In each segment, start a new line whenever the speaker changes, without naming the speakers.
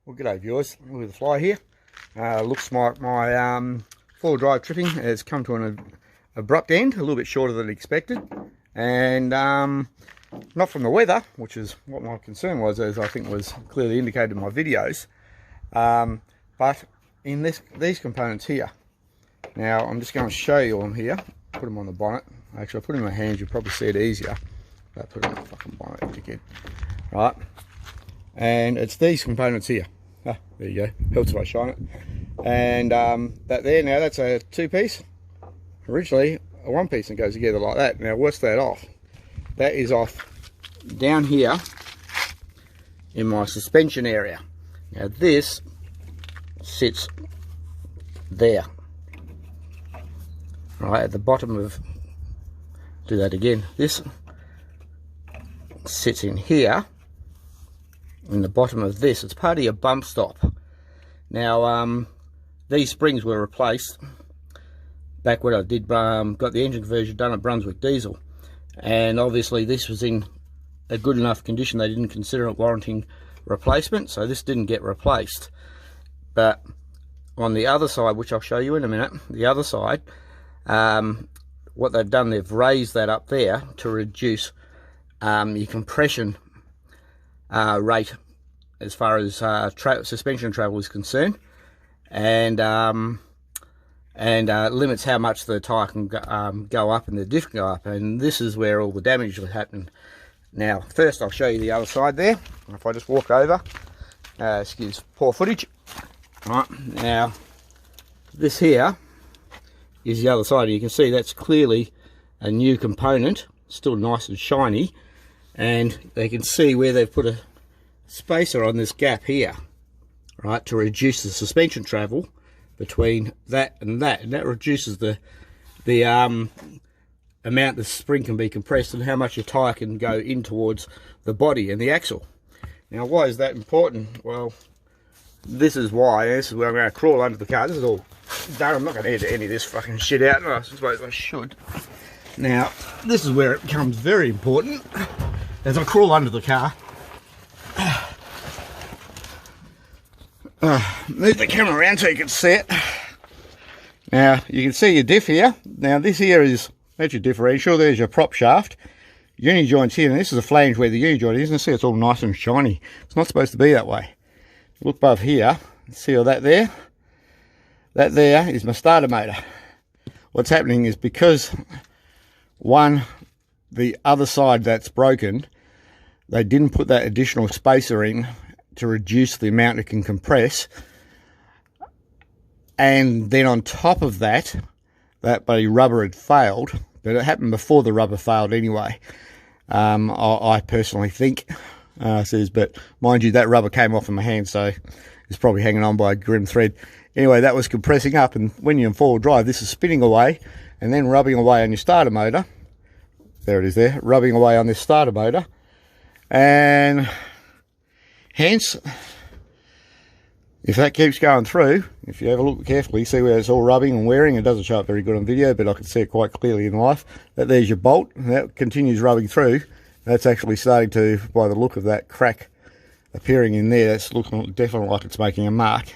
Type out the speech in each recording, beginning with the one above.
Well, g'day viewers, look at the fly here. Looks like my four-wheel drive tripping has come to an abrupt end, a little bit shorter than expected. And not from the weather, which is what my concern was, as I think was clearly indicated in my videos. But in these components here. Now, I'm just going to show you them here. Put them on the bonnet. Actually, I'll put them in my hands, you'll probably see it easier. But put them on the fucking bonnet again. Right. And it's these components here. Ah, there you go. Helps if I shine it. And that there, now that's a two-piece. Originally a one-piece, and goes together like that. Now what's that off? That is off down here in my suspension area. Now this sits there. Right at the bottom of, do that again. This sits in here. In the bottom of this, it's part of your bump stop. Now these springs were replaced back when I did got the engine conversion done at Brunswick Diesel, and obviously this was in a good enough condition they didn't consider it warranting replacement, so this didn't get replaced. But on the other side, which I'll show you in a minute, the other side, what they've done, they've raised that up there to reduce your compression rate as far as suspension travel is concerned, and limits how much the tyre can go up and the diff can go up, and this is where all the damage will happen. Now first I'll show you the other side there. If I just walk over, excuse poor footage. Right, now this here is the other side. You can see that's clearly a new component, still nice and shiny. And they can see where they've put a spacer on this gap here, right, to reduce the suspension travel between that, and that reduces the amount the spring can be compressed and how much your tyre can go in towards the body and the axle. Now, why is that important? Well, this is why. This is where I'm going to crawl under the car. This is all done. I'm not going to edit any of this fucking shit out. I suppose I should. Now, this is where it becomes very important. As I crawl under the car, move the camera around so you can see it. Now you can see your diff here. Now this here is, that's your differential. There's your prop shaft, uni joints here, and this is a flange where the uni joint is. And see, it's all nice and shiny. It's not supposed to be that way. Look above here, see all that there? That there is my starter motor. What's happening is, because the other side that's broken, they didn't put that additional spacer in to reduce the amount it can compress, and then on top of that, that bloody rubber had failed. But it happened before the rubber failed anyway, I personally think. But mind you, that rubber came off in my hand, so it's probably hanging on by a grim thread. Anyway, that was compressing up, and when you're in four-wheel drive, this is spinning away and then rubbing away on your starter motor. There it is there, rubbing away on this starter motor, and hence, if that keeps going through, if you have a look carefully, see where it's all rubbing and wearing. It doesn't show up very good on video, but I can see it quite clearly in life. That there's your bolt, and that continues rubbing through. That's actually starting to, by the look of that crack appearing in there, it's looking definitely like it's making a mark,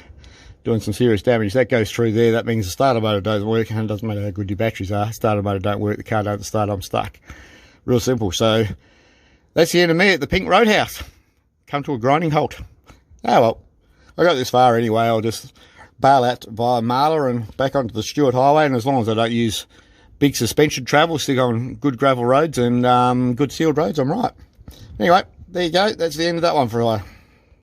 doing some serious damage. That goes through there, that means the starter motor doesn't work, and it doesn't matter how good your batteries are. Starter motor don't work, the car don't start, I'm stuck. Real simple. So that's the end of me at the Pink Roadhouse. Come to a grinding halt. Oh well, I got this far anyway. I'll just bail out via Marla and back onto the Stuart Highway, and as long as I don't use big suspension travel, stick on good gravel roads and good sealed roads, I'm right. Anyway, there you go. That's the end of that one for a while.